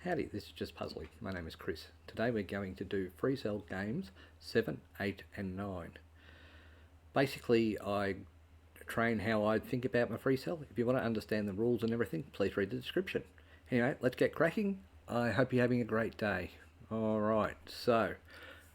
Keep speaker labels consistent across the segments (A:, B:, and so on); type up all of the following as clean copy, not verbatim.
A: Howdy, this is Just Puzzling. My name is Chris. Today we're going to do Freecell Games 7, 8 and 9. Basically, I train how I think about my Freecell. If you want to understand the rules and everything, please read the description. Anyway, let's get cracking. I hope you're having a great day. Alright, so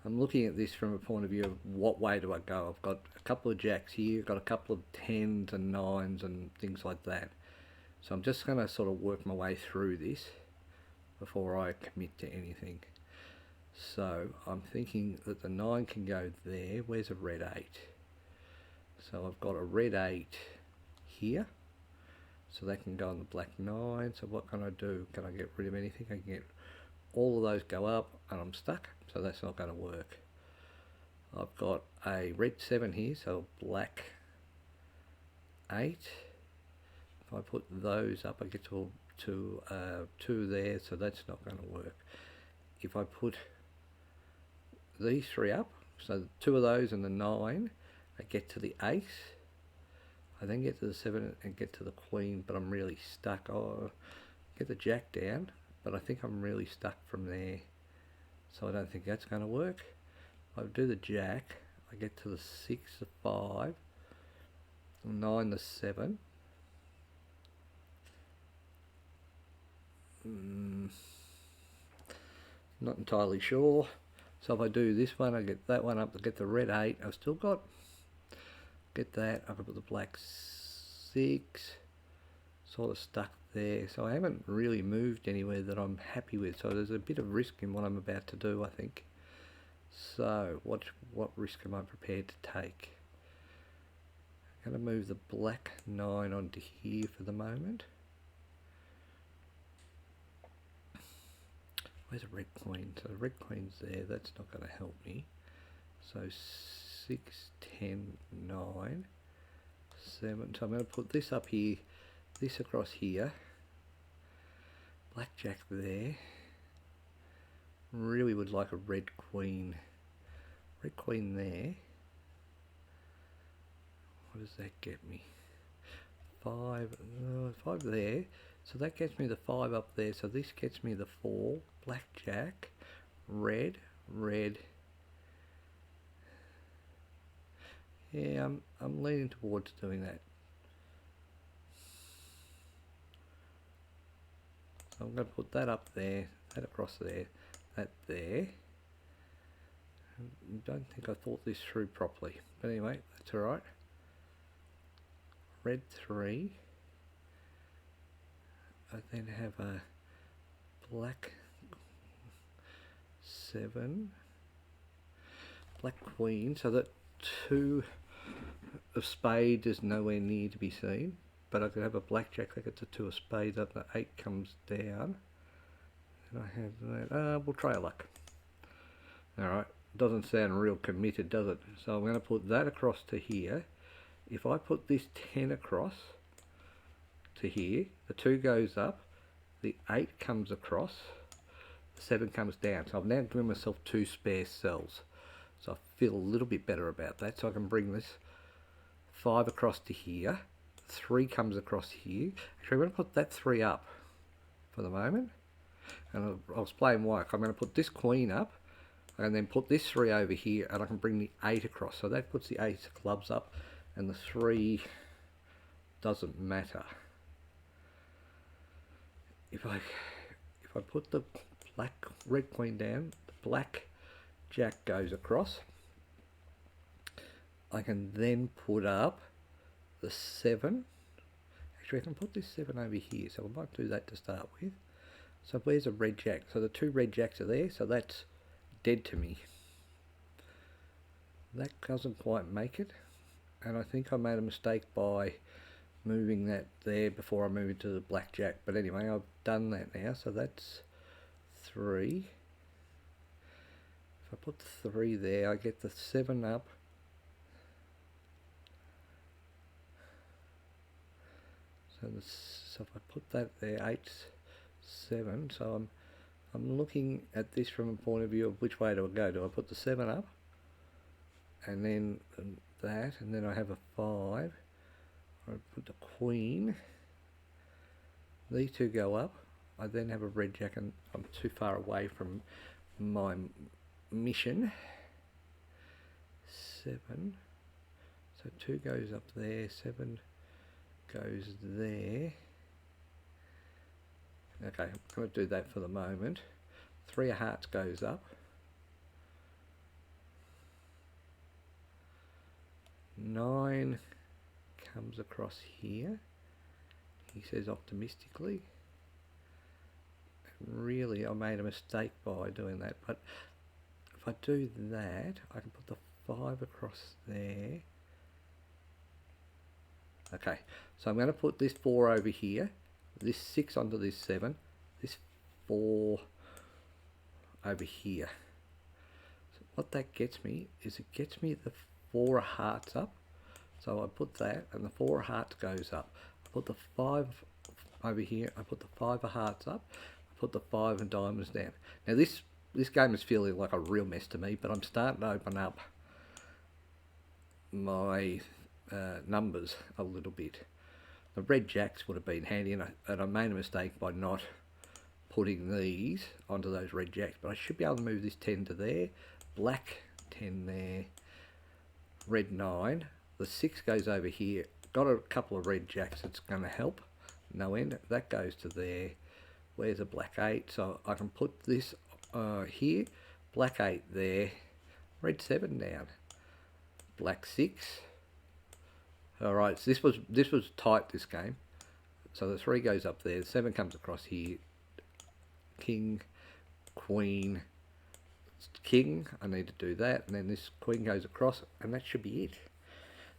A: I'm looking at this from a point of view of what way do I go. I've got a couple of jacks here, got a couple of 10s and 9s and things like that. So I'm just going to sort of work my way through this before I commit to anything. So I'm thinking that the 9 can go there. Where's a red 8? So I've got a red 8 here. So that can go on the black 9. So what can I do? Can I get rid of anything? I can get all of those go up and I'm stuck. So that's not going to work. I've got a red 7 here. So black 8. If I put those up, I get to 2 there, so that's not going to work. If I put these 3 up, so 2 of those and the 9, I get to the 8. I then get to the 7 and get to the queen, but I'm really stuck. Oh, get the jack down, but I think I'm really stuck from there, so I don't think that's going to work. If I do the jack, I get to the 6, the 5, the 9, the 7. Not entirely sure. So if I do this one, I get that one up, I get the red 8. I've still got, get that, I can put the black 6, sort of stuck there. So I haven't really moved anywhere that I'm happy with. So there's a bit of risk in what I'm about to do, I think. So what risk am I prepared to take? I'm going to move the black 9 onto here for the moment. Where's a red queen? So the red queen's there, that's not going to help me. So 6, 10, 9, 7. So I'm going to put this up here, this across here. Blackjack there. Really would like a red queen. Red queen there. What does that get me? 5, 5 there. So that gets me the 5 up there. So this gets me the 4. Blackjack, red, red. Yeah, I'm leaning towards doing that. So I'm going to put that up there, that across there, that there. I don't think I thought this through properly, but anyway, that's alright. Red 3. I then have a black 7, black queen, so that 2 of spade is nowhere near to be seen, but I could have a blackjack that gets a 2 of spades up, the 8 comes down, and I have that. We'll try a luck. Alright, doesn't sound real committed, does it? So I'm going to put that across to here. If I put this 10 across to here, the 2 goes up, the 8 comes across, the 7 comes down. So I've now given myself 2 spare cells. So I feel a little bit better about that. So I can bring this 5 across to here, 3 comes across here. Actually, I'm going to put that 3 up for the moment, and I'll explain why. I'm going to put this queen up, and then put this 3 over here, and I can bring the 8 across. So that puts the 8 of clubs up, and the 3 doesn't matter. If I put the black red queen down, the black jack goes across. I can then put up the 7. Actually, I can put this 7 over here, so I might do that to start with. So where's a red jack? So the 2 red jacks are there, so that's dead to me. That doesn't quite make it, and I think I made a mistake by moving that there before I move into the blackjack. But anyway, I've done that now, so that's 3. If I put the 3 there, I get the 7 up. So if I put that there, 8, 7. So I'm looking at this from a point of view of which way do I go? Do I put the 7 up, and then that, and then I have a 5. I put the queen. These 2 go up. I then have a red jack, and I'm too far away from my mission. 7. So 2 goes up there, 7 goes there. Okay, I'm going to do that for the moment. 3 of hearts goes up. 9 comes across here. He says optimistically. Really, I made a mistake by doing that, but if I do that, I can put the 5 across there. Okay, so I'm going to put this 4 over here, this 6 onto this 7, this 4 over here. So what that gets me is it gets me the 4 of hearts up. So I put that, and the 4 of hearts goes up. I put the 5 over here, I put the 5 of hearts up, I put the 5 of diamonds down. Now this game is feeling like a real mess to me, but I'm starting to open up my numbers a little bit. The red jacks would have been handy, and I made a mistake by not putting these onto those red jacks, but I should be able to move this 10 to there, black 10 there, red 9, the 6 goes over here, got a couple of red jacks that's going to help, no end, that goes to there, where's a black 8, so I can put this here, black 8 there, red 7 down, black 6. Alright, so this was tight, this game. So the 3 goes up there, the 7 comes across here, king, queen, king, I need to do that, and then this queen goes across, and that should be it.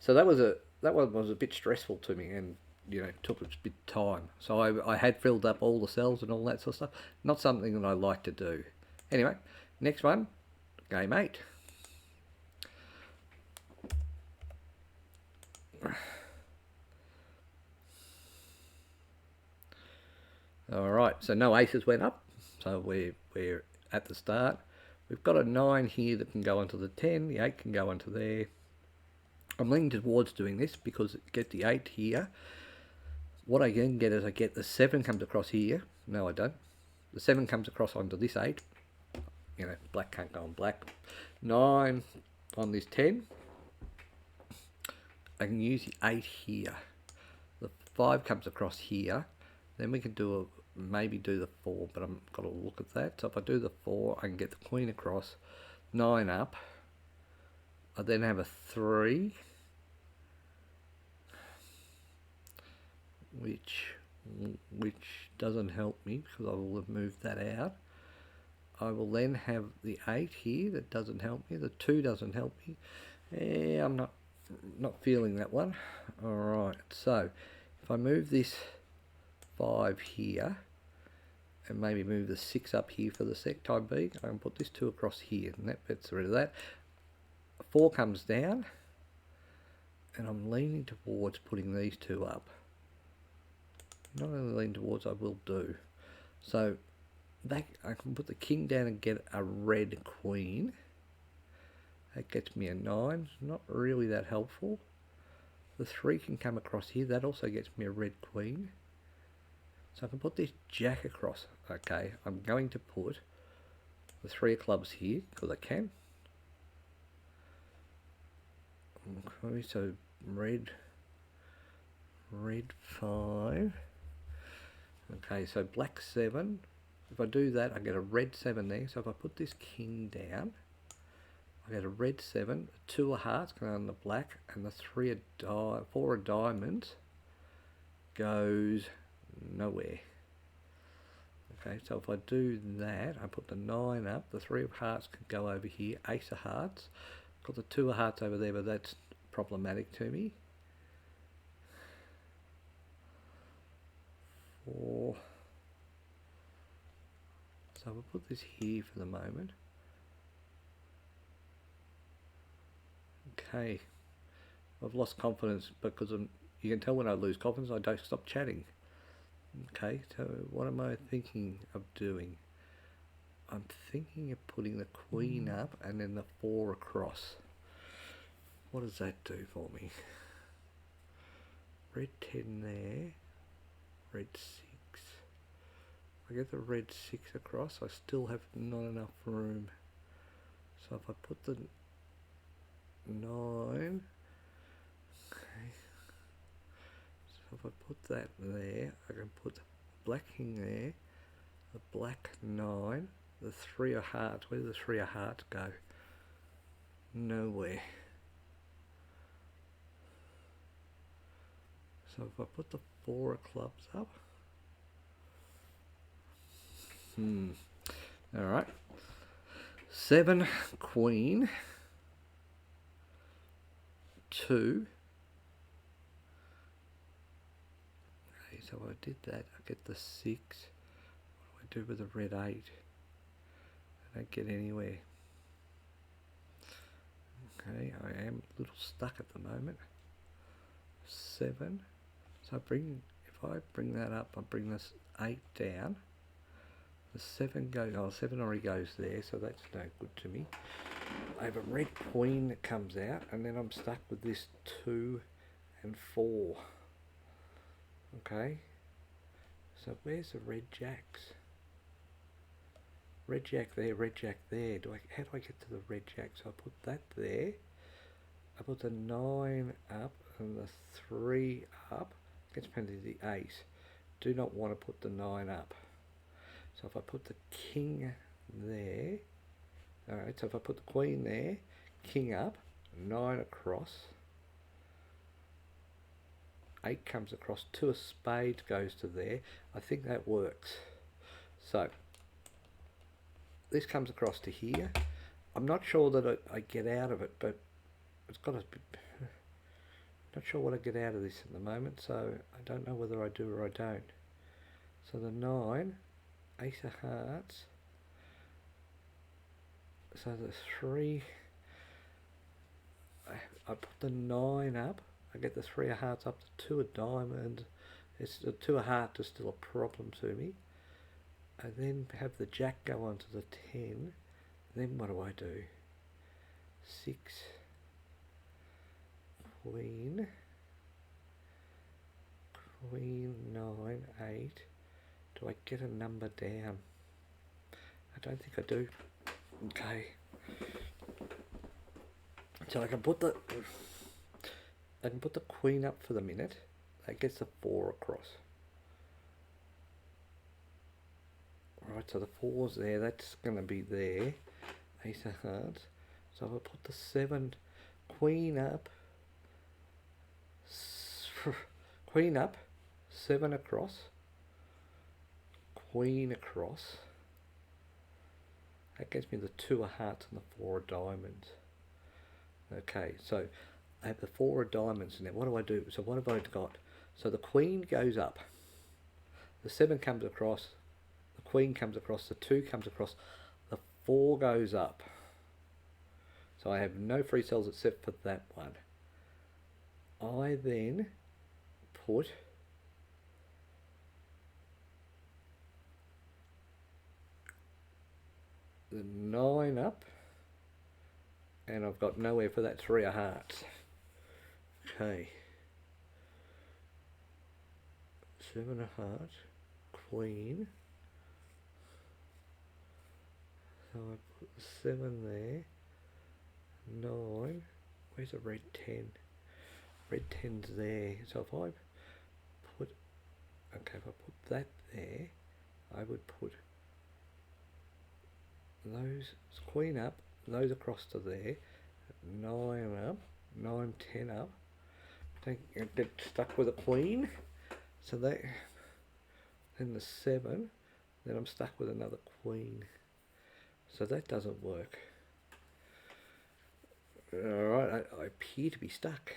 A: So that one was a bit stressful to me, and you know, took a bit of time. So I had filled up all the cells and all that sort of stuff. Not something that I like to do. Anyway, next one, game 8. Alright, so no aces went up, so we're at the start. We've got a 9 here that can go onto the 10, the 8 can go onto there. I'm leaning towards doing this because get the 8 here. What I then get is I get the 7 comes across here. No, I don't. The 7 comes across onto this 8. You know, black can't go on black. 9 on this 10. I can use the 8 here. The 5 comes across here. Then we can do maybe do the 4, but I've got to look at that. So if I do the 4, I can get the queen across. 9 up. I then have a 3. Which doesn't help me because I will have moved that out. I will then have the 8 here that doesn't help me. The 2 doesn't help me. Yeah, I'm not feeling that one. Alright, so if I move this 5 here and maybe move the 6 up here for the sec time being, I can put this 2 across here and that gets rid of that. 4 comes down and I'm leaning towards putting these 2 up. Not only lean towards, I will do. So that I can put the king down and get a red queen. That gets me a 9. Not really that helpful. The 3 can come across here. That also gets me a red queen. So I can put this jack across. Okay, I'm going to put the 3 of clubs here because I can. Okay, so red 5. Okay, so black 7. If I do that, I get a red 7 there. So if I put this king down, I get a red 7, 2 of hearts going on the black, and the 4 of diamonds goes nowhere. Okay, so if I do that, I put the 9 up, the 3 of hearts can go over here, ace of hearts. Got the 2 of hearts over there, but that's problematic to me. 4. So we'll put this here for the moment. Okay, I've lost confidence because you can tell when I lose confidence I don't stop chatting. Okay, so what am I thinking of doing? I'm thinking of putting the queen up and then the 4 across. What does that do for me? Red 10 there, red 6. I I get the red 6 across, I still have not enough room. So if I put the 9, okay, so if I put that there, I can put the black king there, the black 9, the 3 of hearts. Where do the 3 of hearts go? Nowhere. So if I put the 4 of clubs up, alright, 7 queen, 2, okay, so I did that, I get the 6, what do I do with the red 8? I don't get anywhere. Okay, I am a little stuck at the moment. 7, so if I bring that up, I bring this 8 down. The 7 goes, 7 already goes there, so that's no good to me. I have a red queen that comes out, and then I'm stuck with this 2 and 4. Okay, so where's the red jacks? Red jack there, red jack there. How do I get to the red jack? So I put that there. I put the 9 up and the 3 up. Gets me to the 8. Do not want to put the 9 up. So if I put the king there, alright, so if I put the queen there, king up, 9 across, 8 comes across, 2 of spades goes to there. I think that works. So this comes across to here. I'm not sure that I get out of it, but it's got to be, not sure what I get out of this at the moment, so I don't know whether I do or I don't. So the 9, ace of hearts, so the 3, I put the 9 up, I get the 3 of hearts up to 2 of diamonds. It's the 2 of hearts is still a problem to me. I then have the jack go on to the 10. Then what do I do? 6, queen, 9, 8. Do I get a number down? I don't think I do. Okay. So I can put the queen up for the minute. That gets the 4 across. Right, so the 4's there, that's going to be there. Ace of hearts. So I'll put the 7, queen up, 7 across, queen across. That gives me the 2 of hearts and the 4 of diamonds. Okay, so I have the 4 of diamonds now. What do I do? So what have I got? So the queen goes up, the 7 comes across, the queen comes across, the 2 comes across, the 4 goes up. So I have no free cells except for that one. I then put the 9 up, and I've got nowhere for that 3 of hearts. Okay. 7 of hearts, queen. So I put the 7 there. 9. Where's the red 10? Red 10's there. So if I put, okay, if I put that there, I would put those queen up, those across to there, 9 up, 9, 10 up. Don't get stuck with a queen. So that, then the 7, then I'm stuck with another queen. So that doesn't work. Alright, I appear to be stuck.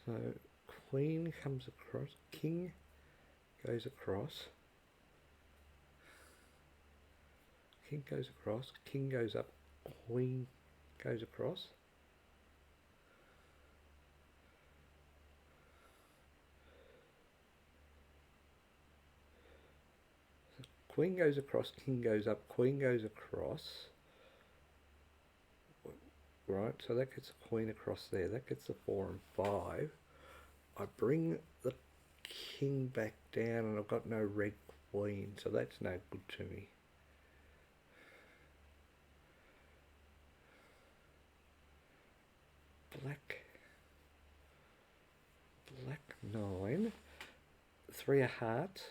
A: So queen comes across, king goes across, king goes across, king goes up, queen goes across. So queen goes across, king goes up, queen goes across. Right, so that gets a queen across there, that gets the 4 and 5. I bring the king back down and I've got no red queen, so that's no good to me. Black 9, 3 of hearts.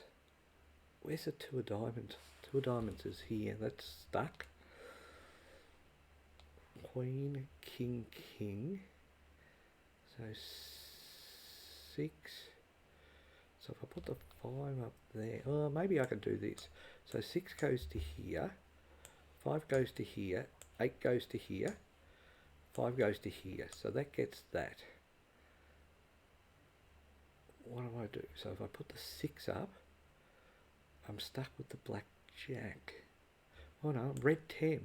A: Where's the 2 of diamonds? 2 of diamonds is here, that's stuck. Queen, king, king. So 6. So if I put the 5 up there, oh, maybe I can do this. So 6 goes to here, 5 goes to here, 8 goes to here, 5 goes to here. So that gets that. What do I do? So if I put the 6 up, I'm stuck with the black jack. Oh no, red 10,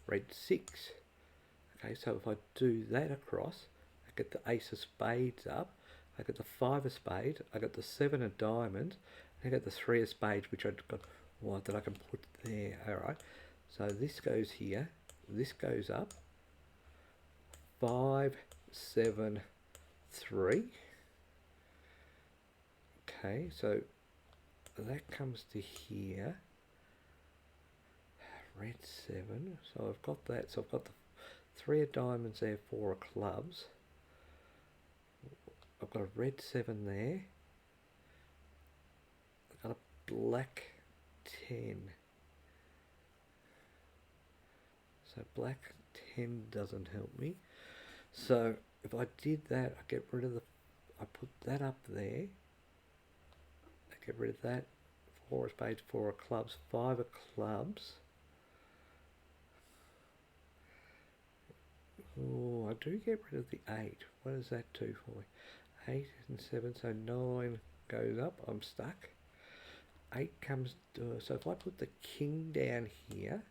A: red 6. Okay, so if I do that across, I get the ace of spades up, I get the 5 of spades, I get the 7 of diamonds, and I get the 3 of spades, which I've got that I can put there. Alright, so this goes here, this goes up, 5, 7, 3. Okay, so that comes to here, red 7, so I've got that, so I've got the 3 of diamonds there, 4 of clubs, I've got a red 7 there, I've got a black 10, so black 10 doesn't help me, so if I did that, I get rid of the, I put that up there, I get rid of that, 4 of spades, 4 of clubs, 5 of clubs. Oh, I do get rid of the 8. What does that do for me? 8 and 7, so 9 goes up. I'm stuck. 8 comes to, so if I put the king down here,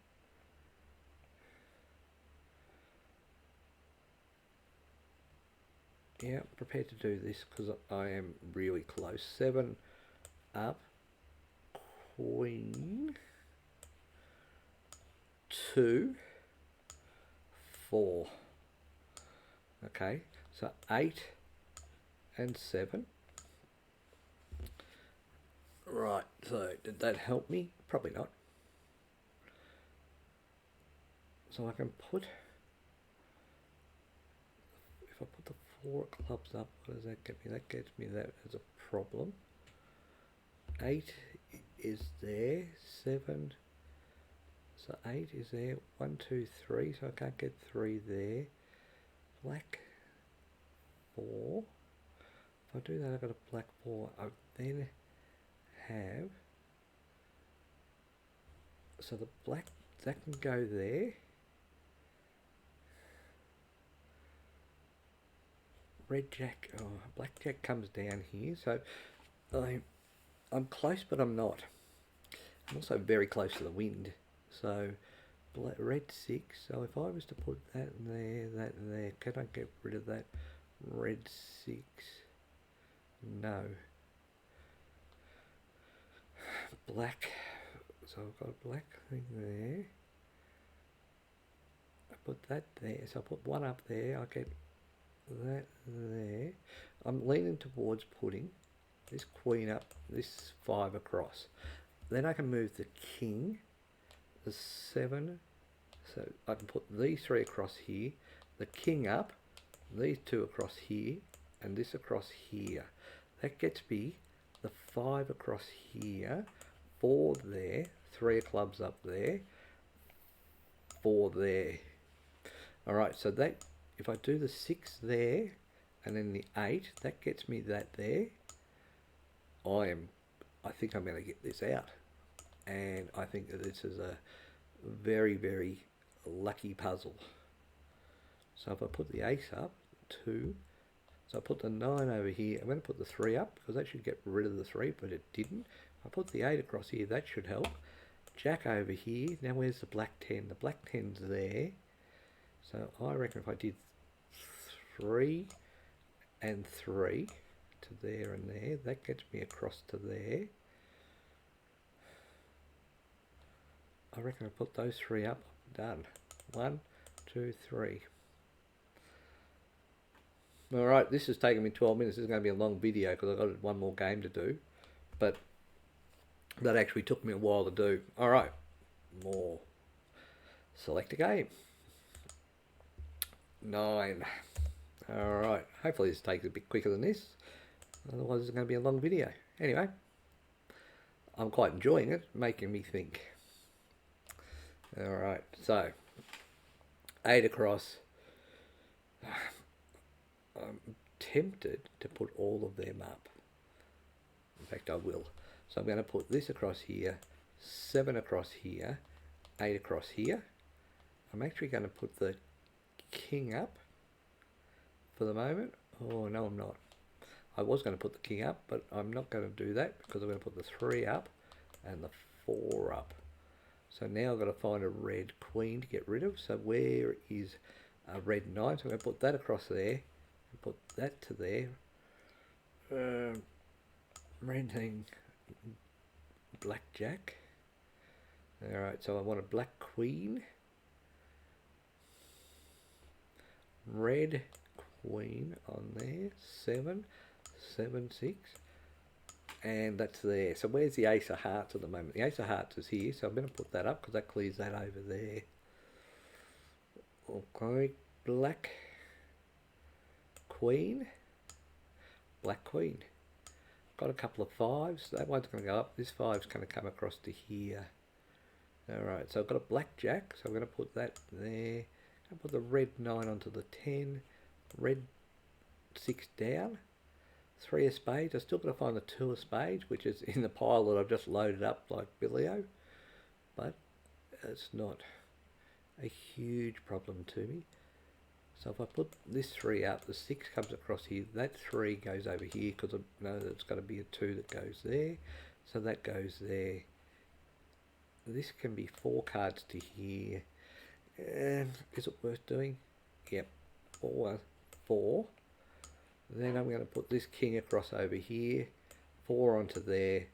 A: yeah, I'm prepared to do this because I am really close. 7 up, queen, 2, 4. Okay, so 8 and 7. Right, so did that help me? Probably not. So I can put, if I put the 4 clubs up, what does that get me? That gets me that as a problem. 8 is there, 7, so 8 is there, 1, 2, 3, so I can't get 3 there. Black 4. If I do that, I've got a black 4. I then have, so the black, that can go there. Red jack, oh, black jack comes down here, so I'm close, but I'm not. I'm also very close to the wind, so red 6, so if I was to put that in there, that in there, can I get rid of that red 6? No. Black, so I've got a black thing there, I put that there, so I put 1 up there, I get that there. I'm leaning towards putting this queen up, this 5 across. Then I can move the king, the 7, so I can put these 3 across here, the king up, these 2 across here, and this across here. That gets me the 5 across here, 4 there, 3 of clubs up there, 4 there. Alright, so that, if I do the 6 there, and then the 8, that gets me that there. I think I'm going to get this out. And I think that this is a very, very lucky puzzle. So if I put the ace up, 2, so I put the 9 over here, I'm going to put the 3 up, because that should get rid of the 3, but it didn't. If I put the 8 across here, that should help. Jack over here, now where's the black 10? The black 10's there. So I reckon if I did 3 and 3 to there and there, that gets me across to there. I reckon I put those 3 up, done. 1, 2, 3. Alright, this has taken me 12 minutes. This is going to be a long video because I've got one more game to do. But That actually took me a while to do. Alright, more. Select a game. 9. Alright, hopefully this takes a bit quicker than this. Otherwise it's going to be a long video. Anyway, I'm quite enjoying it, making me think. Alright, so 8 across. I'm tempted to put all of them up. In fact, I will. So I'm going to put this across here, 7 across here, 8 across here. I'm actually going to put the king up for the moment. Oh, no, I'm not. I was going to put the king up, but I'm not going to do that because I'm going to put the 3 up and the 4 up. So now I've got to find a red queen to get rid of. So where is a red 9? So I'm going to put that across there and put that to there. Renting black jack. Alright, so I want a black queen. Red queen on there. 7, 7, 6. And that's there. So where's the ace of hearts at the moment? The ace of hearts is here, so I'm going to put that up because that clears that over there. Okay, black queen. Black queen. Got a couple of 5s. That one's going to go up. This 5's going to come across to here. Alright, so I've got a black jack, so I'm going to put that there. I'll put the red 9 onto the 10. Red 6 down. 3 of spades. I've still got to find the 2 of spades, which is in the pile that I've just loaded up like Billio. But it's not a huge problem to me. So if I put this 3 up, the 6 comes across here. That 3 goes over here because I know that it's got to be a 2 that goes there. So that goes there. This can be 4 cards to here. Is it worth doing? Yep. 4. Then I'm going to put this king across over here. 4 onto there.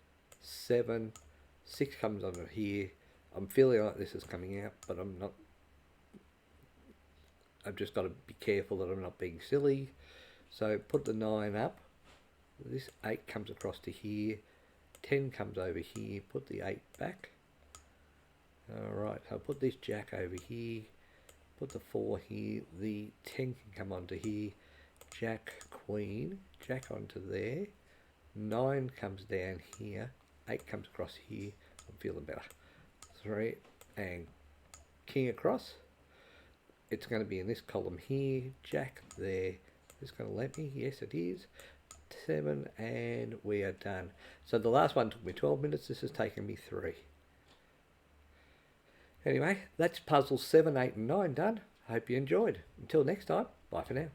A: 7. 6 comes onto here. I'm feeling like this is coming out, but I'm not. I've just got to be careful that I'm not being silly. So put the 9 up. This 8 comes across to here. 10 comes over here. Put the 8 back. Alright, so I'll put this jack over here. Put the 4 here. The 10 can come onto here. Jack, queen. Jack onto there. 9 comes down here. 8 comes across here. I'm feeling better. 3 and king across. It's going to be in this column here. Jack there. It's going to let me. Yes, it is. 7 and we are done. So the last one took me 12 minutes. This has taken me 3. Anyway, that's puzzles 7, 8 and 9 done. I hope you enjoyed. Until next time, bye for now.